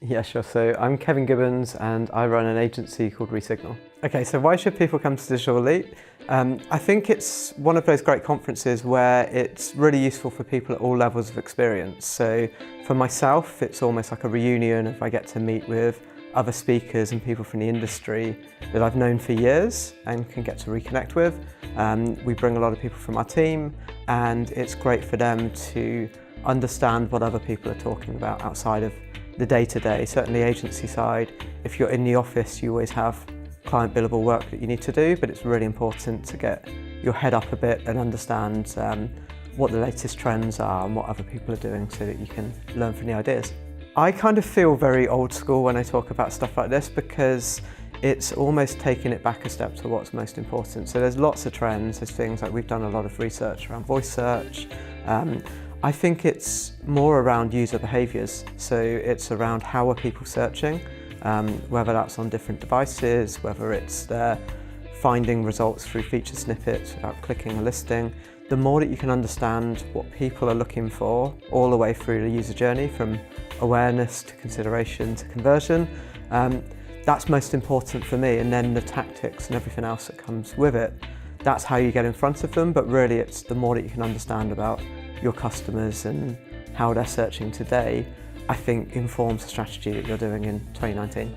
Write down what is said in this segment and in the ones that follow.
Yeah, sure. So I'm Kevin Gibbons and I run an agency called Resignal. Okay, so why should people come to Digital Elite? I think it's one of those great conferences where it's really useful for people at all levels of experience. So for myself, it's almost like a reunion if I get to meet with other speakers and people from the industry that I've known for years and can get to reconnect with. We bring a lot of people from our team and it's great for them to understand what other people are talking about outside of the day-to-day. Certainly agency side, if you're in the office, you always have client billable work that you need to do, but it's really important to get your head up a bit and understand what the latest trends are and what other people are doing so that you can learn from the ideas. I kind of feel very old school when I talk about stuff like this because it's almost taking it back a step to what's most important. So there's lots of trends, there's things like we've done a lot of research around voice search. I think it's more around user behaviours. So it's around how are people searching, whether that's on different devices, whether it's finding results through feature snippets without clicking a listing. The more that you can understand what people are looking for all the way through the user journey, from awareness to consideration to conversion, that's most important for me. And then the tactics and everything else that comes with it, that's how you get in front of them. But really it's the more that you can understand about your customers and how they're searching today, I think informs the strategy that you're doing in 2019.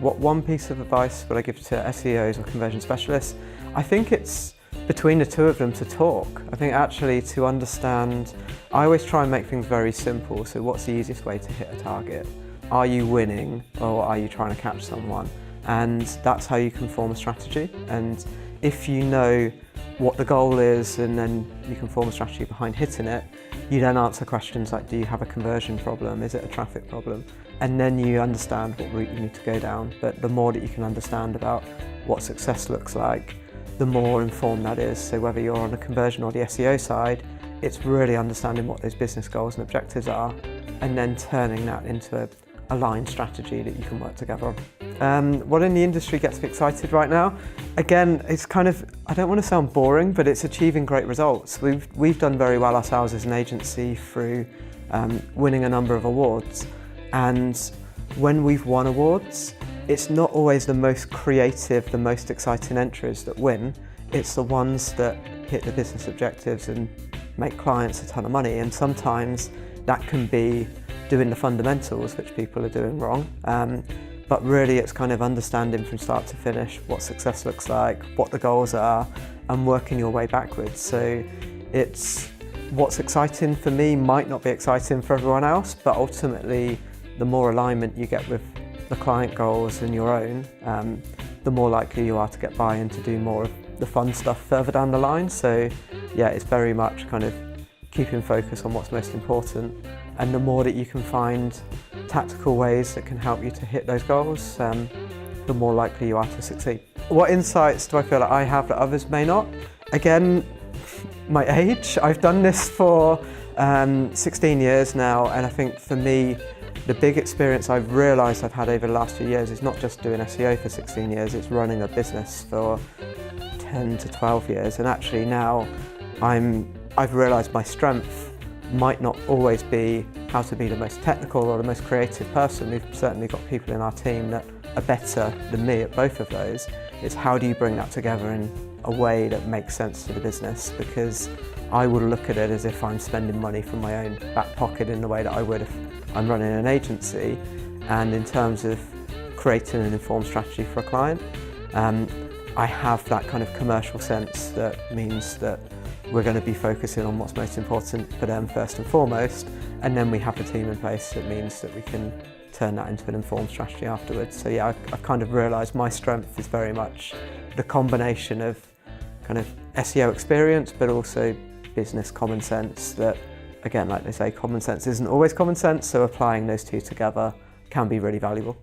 What one piece of advice would I give to SEOs or conversion specialists? I think it's between the two of them to talk. I think actually to understand, I always try and make things very simple. So what's the easiest way to hit a target? Are you winning or are you trying to catch someone? And that's how you can form a strategy. And if you know what the goal is and then you can form a strategy behind hitting it, you then answer questions like, do you have a conversion problem? Is it a traffic problem? And then you understand what route you need to go down. But the more that you can understand about what success looks like, the more informed that is. So whether you're on the conversion or the SEO side, it's really understanding what those business goals and objectives are and then turning that into a aligned strategy that you can work together on. What in the industry gets me excited right now? Again, it's kind of, I don't want to sound boring, but it's achieving great results. We've done very well ourselves as an agency through winning a number of awards. And when we've won awards, it's not always the most creative, the most exciting entries that win. It's the ones that hit the business objectives and make clients a ton of money. And sometimes that can be doing the fundamentals, which people are doing wrong. But really it's kind of understanding from start to finish what success looks like, what the goals are, and working your way backwards. So it's what's exciting for me might not be exciting for everyone else, but ultimately the more alignment you get with the client goals and your own, the more likely you are to get buy-in to do more of the fun stuff further down the line. So yeah, it's very much kind of keeping focus on what's most important. And the more that you can find tactical ways that can help you to hit those goals, the more likely you are to succeed. What insights do I feel like I have that others may not? Again, my age. I've done this for 16 years now, and I think for me, the big experience I've realised I've had over the last few years is not just doing SEO for 16 years, it's running a business for 10 to 12 years. And actually now I've realised my strength might not always be how to be the most technical or the most creative person. We've certainly got people in our team that are better than me at both of those. It's how do you bring that together in a way that makes sense to the business, because I would look at it as if I'm spending money from my own back pocket in the way that I would if I'm running an agency. And in terms of creating an informed strategy for a client, I have that kind of commercial sense that means that we're going to be focusing on what's most important for them first and foremost, and then we have a team in place that means that we can turn that into an informed strategy afterwards. So yeah, I've kind of realised my strength is very much the combination of kind of SEO experience but also business common sense that, again, like they say, common sense isn't always common sense, so applying those two together can be really valuable.